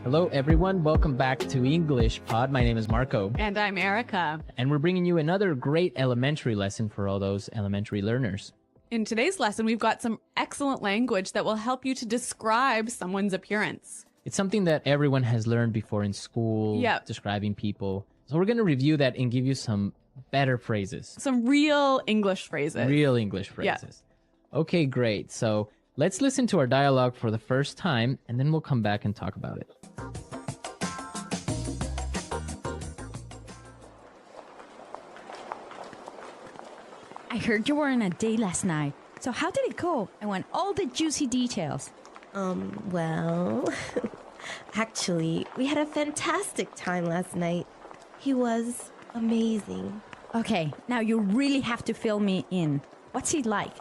Hello, everyone. Welcome back to English Pod. My name is Marco. And I'm Erica. And we're bringing you another great elementary lesson for all those elementary learners. In today's lesson, we've got some excellent language that will help you to describe someone's appearance. It's something that everyone has learned before in school, describing people. So we're going to review that and give you some better phrases. Some real English phrases. Real English phrases. Yeah. Okay, great. So let's listen to our dialogue for the first time, and then we'll come back and talk about it. I heard you were on a date last night. So how did it go? I want all the juicy details. Well, actually, we had a fantastic time last night. He was amazing. Okay, now you really have to fill me in. What's he like?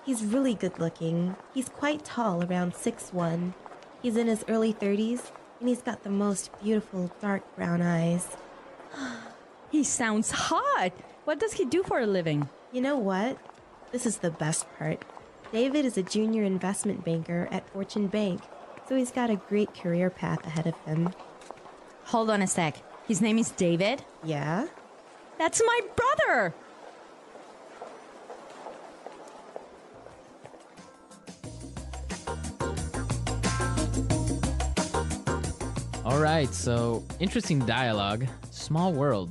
He's really good looking. He's quite tall, around 6'1". He's in his early 30s, and he's got the most beautiful dark brown eyes. He sounds hot. What does he do for a living? You know what? This is the best part. David is a junior investment banker at Fortune Bank, so he's got a great career path ahead of him. Hold on a sec. His name is David? Yeah? That's my brother! All right, so interesting dialogue. Small world.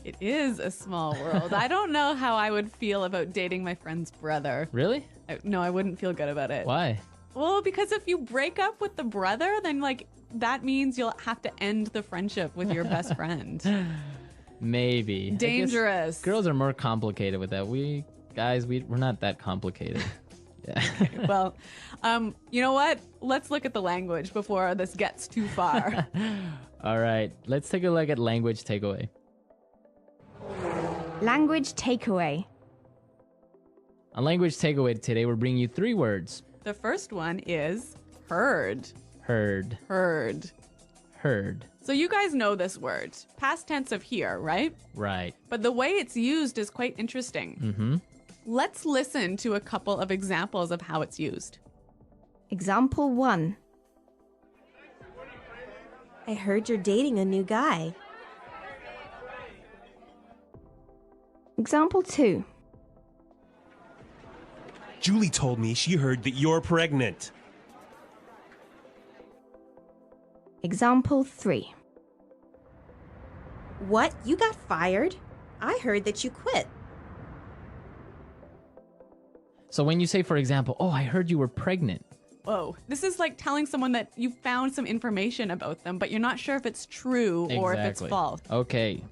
It is a small world. I don't know how I would feel about dating my friend's brother. Really? No, I wouldn't feel good about it. Why? Well, because if you break up with the brother, then that means you'll have to end the friendship with your best friend. Maybe. Dangerous. Girls are more complicated with that. We're not that complicated. Yeah. Okay, well, you know what? Let's look at the language before this gets too far. All right, let's take a look at language takeaway. Language takeaway. On language takeaway today, we're bringing you 3 words. The first one is heard. Heard. Heard. Heard. So you guys know this word. Past tense of hear, right? Right. But the way it's used is quite interesting. Mm-hmm. Let's listen to a couple of examples of how it's used. Example 1. I heard you're dating a new guy. Example 2. Julie told me she heard that you're pregnant. Example 3. What? You got fired? I heard that you quit. So when you say, for example, oh, I heard you were pregnant. Whoa. This is like telling someone that you found some information about them, but you're not sure if it's true or if it's false. Okay.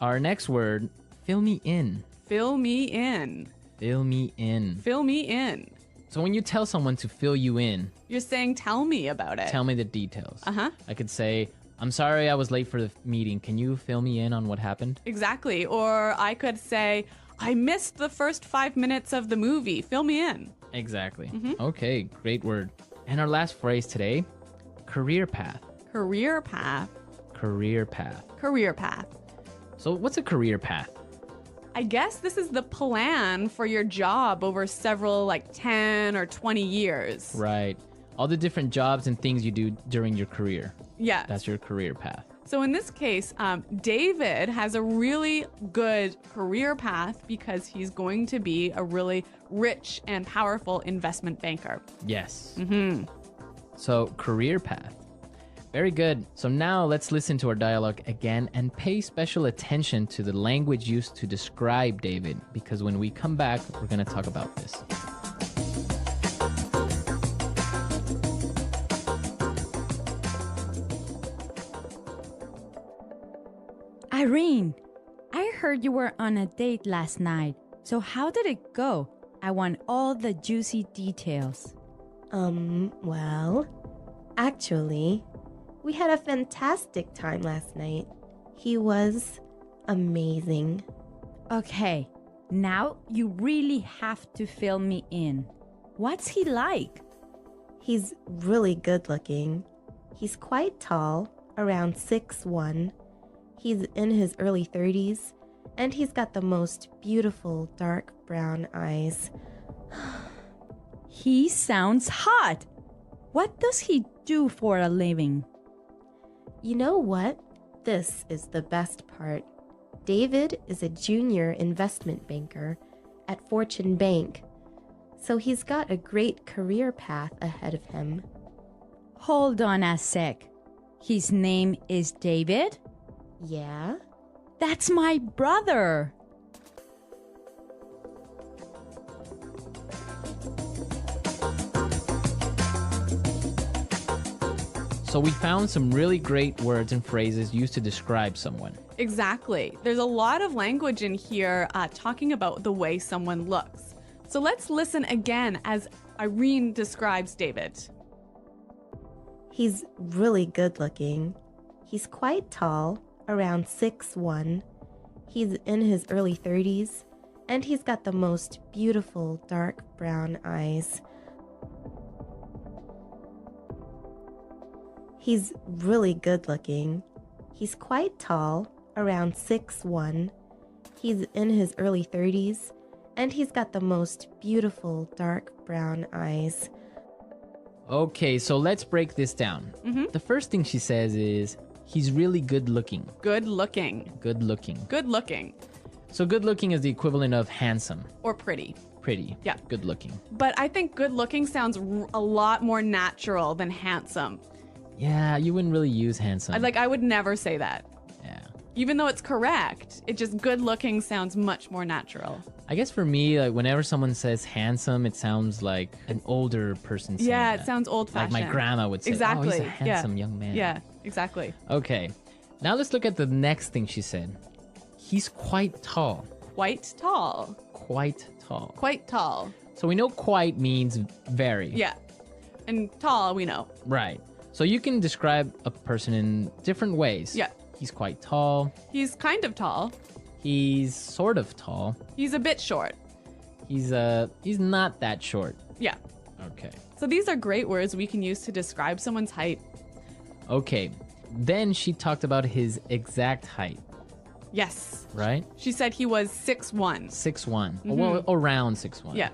Our next word, fill me in. Fill me in. Fill me in. Fill me in. So when you tell someone to fill you in, you're saying, tell me about it. Tell me the details. Uh-huh. I could say, I'm sorry I was late for the meeting. Can you fill me in on what happened? Exactly. Or I could say, I missed the first 5 minutes of the movie. Fill me in. Exactly. Mm-hmm. Okay, great word. And our last phrase today, career path. Career path. Career path. Career path. So what's a career path? I guess this is the plan for your job over several 10 or 20 years. Right. All the different jobs and things you do during your career. Yeah. That's your career path. So in this case, David has a really good career path because he's going to be a really rich and powerful investment banker. Yes. Mm-hmm. So career path. Very good. So now let's listen to our dialogue again and pay special attention to the language used to describe David, because when we come back, we're going to talk about this. Irene, I heard you were on a date last night. So how did it go? I want all the juicy details. Well, actually, we had a fantastic time last night. He was amazing. Okay, now you really have to fill me in. What's he like? He's really good looking. He's quite tall, around 6'1". He's in his early 30s, and he's got the most beautiful dark brown eyes. He sounds hot. What does he do for a living? You know what? This is the best part. David is a junior investment banker at Fortune Bank, so he's got a great career path ahead of him. Hold on a sec. His name is David? Yeah? That's my brother. So we found some really great words and phrases used to describe someone. Exactly. There's a lot of language in here talking about the way someone looks. So let's listen again as Irene describes David. He's really good looking. He's quite tall, around 6'1". He's in his early 30s, and he's got the most beautiful dark brown eyes. He's really good looking. He's quite tall, around 6'1". He's in his early 30s, and he's got the most beautiful dark brown eyes. Okay, so let's break this down. The first thing she says is, he's really good looking. Good looking. Good looking. Good looking. So good looking is the equivalent of handsome. Or pretty. Pretty. Yeah. Good looking. But I think good looking sounds a lot more natural than handsome. Yeah, you wouldn't really use handsome. I would never say that. Yeah. Even though it's correct, it just good looking sounds much more natural. I guess for me, like whenever someone says handsome, it sounds like an older person saying Yeah, that. it sounds old Like fashioned. my grandma would say, Exactly. oh, he's a handsome young man. Yeah, exactly. Okay. Now let's look at the next thing she said. He's quite tall. Quite tall. Quite tall. Quite tall. So we know quite means very. Yeah. And tall, we know. Right. So you can describe a person in different ways. Yeah. He's quite tall. He's kind of tall. He's sort of tall. He's a bit short. He's not that short. Yeah. Okay. So these are great words we can use to describe someone's height. Okay. Then she talked about his exact height, Yes. right? She said he was 6'1". 6'1". Well, around 6'1". Yeah.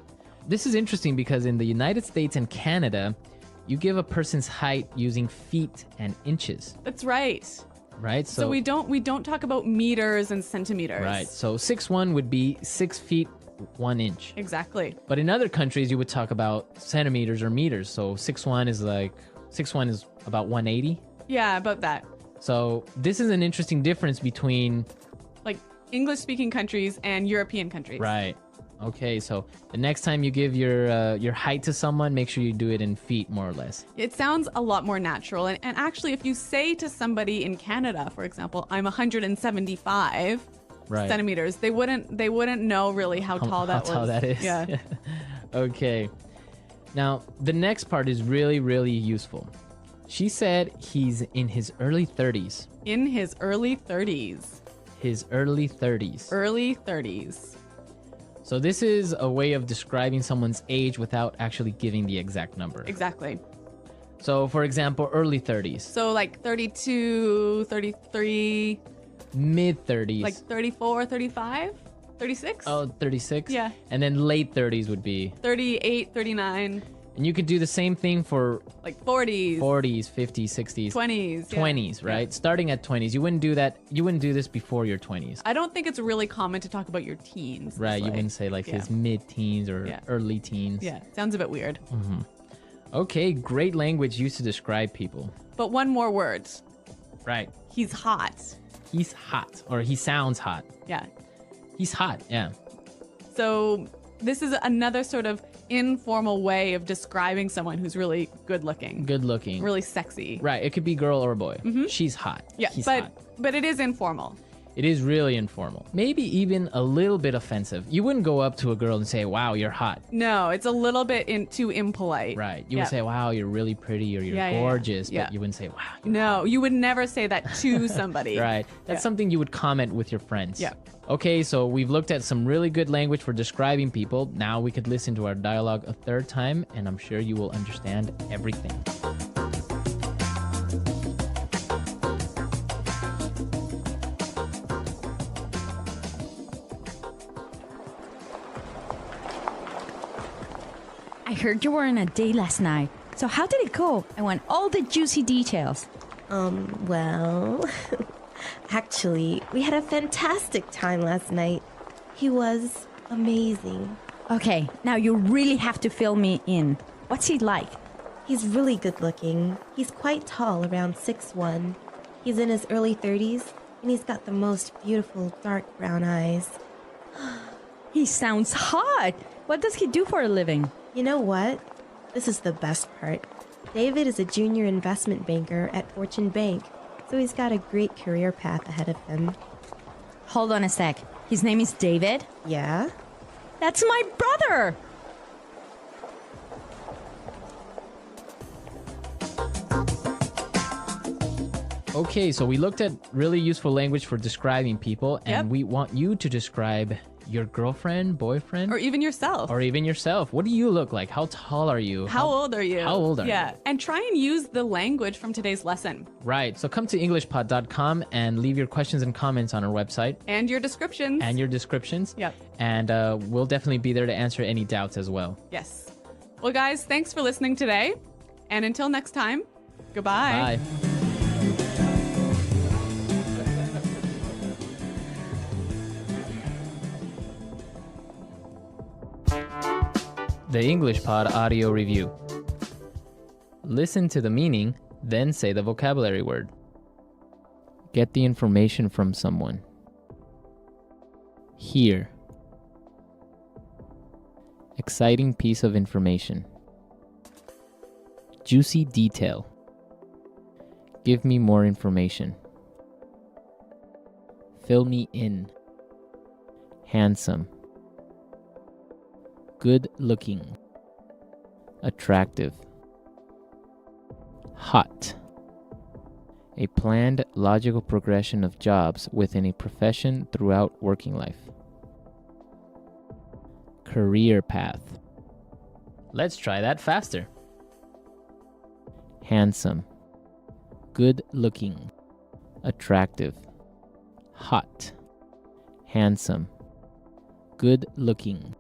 This is interesting because in the United States and Canada, you give a person's height using feet and inches, That's right. right? So we don't talk about meters and centimeters. Right. So 6'1" would be 6 feet 1 inch. Exactly. But in other countries, you would talk about centimeters or meters. So 6'1" is about 180. Yeah, about that. So this is an interesting difference between. Like English speaking countries and European countries. Right. Okay. So the next time you give your height to someone, make sure you do it in feet, more or less. It sounds a lot more natural. And actually, if you say to somebody in Canada, for example, I'm 175 Right. centimeters, they wouldn't know really how tall that was. How tall that is. Yeah. Okay. Now the next part is really, really useful. She said he's in his early 30s. In his early 30s. His early 30s. Early 30s. So this is a way of describing someone's age without actually giving the exact number. Exactly. So for example, early 30s. So like 32, 33, Mid 30s. like 34, 35, 36? Oh, 36? Yeah. And then late 30s would be. 38, 39, And you could do the same thing for like 40s, 40s, 50s, 60s, 20s. yeah. 20s, right? Starting at 20s. You wouldn't do that. You wouldn't do this before your 20s. I don't think it's really common to talk about your teens. this Right, you way. wouldn't say like Yeah. his mid-teens or Yeah. early teens. Yeah, sounds a bit weird. Okay, great language used to describe people. But one more word. Right. He's hot. He's hot, or he sounds hot. Yeah. He's hot, yeah. So this is another sort of informal way of describing someone who's really good looking, Good looking. really sexy. Right, it could be girl or boy. She's hot. Yeah, He's but hot. but it is informal. It is really informal. Maybe even a little bit offensive. You wouldn't go up to a girl and say, wow, you're hot. No, it's a little bit too impolite. Right. You Yeah. would say, wow, you're really pretty or you're Yeah, yeah, yeah. gorgeous. Yeah. But you wouldn't say, wow. You're No, you would never say that to somebody. Right. That's Yeah. something you would comment with your friends. Yeah. Okay, so we've looked at some really good language for describing people. Now we could listen to our dialogue a third time, and I'm sure you will understand everything. I heard you were on a date last night. So how did it go? I want all the juicy details. Well, actually, we had a fantastic time last night. He was amazing. Okay, now you really have to fill me in. What's he like? He's really good looking. He's quite tall, around 6'1". He's in his early 30s, and he's got the most beautiful dark brown eyes. He sounds hot. What does he do for a living? You know what? This is the best part. David is a junior investment banker at Fortune Bank, so he's got a great career path ahead of him. Hold on a sec. His name is David? Yeah? That's my brother! Okay, so we looked at really useful language for describing people, and Yep. we want you to describe your girlfriend, boyfriend, Or even yourself. or even yourself. What do you look like? How tall are you? How old are you? How old are Yeah. you? And try and use the language from today's lesson Right. So come to englishpod.com and leave your questions and comments on our website and your descriptions. and your descriptions. Yep. And we'll definitely be there to answer any doubts as well. Yes. Well, guys, thanks for listening today. And until next time, goodbye. Bye. The English Pod Audio Review. Listen to the meaning, then say the vocabulary word. Get the information from someone. Hear. Exciting piece of information. Juicy detail. Give me more information. Fill me in. Handsome. Good looking. Attractive. Hot. A planned, logical progression of jobs within a profession throughout working life. Career path. Let's try that faster. Handsome. Good looking. Attractive. Hot. Handsome. Good looking.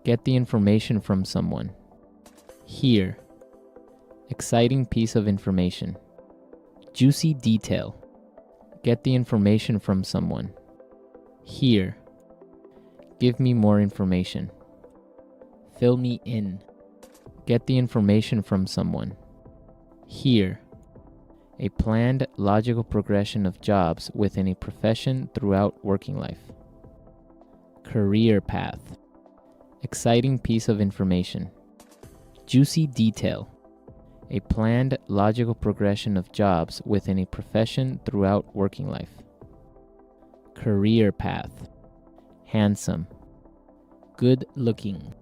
Get the information from someone. Hear. Exciting piece of information. Juicy detail. Get the information from someone. Hear. Give me more information. Fill me in. Get the information from someone. Hear. A planned, logical progression of jobs within a profession throughout working life. Career path. Exciting piece of information. Juicy detail. A planned, logical progression of jobs within a profession throughout working life. Career path. Handsome. Good looking.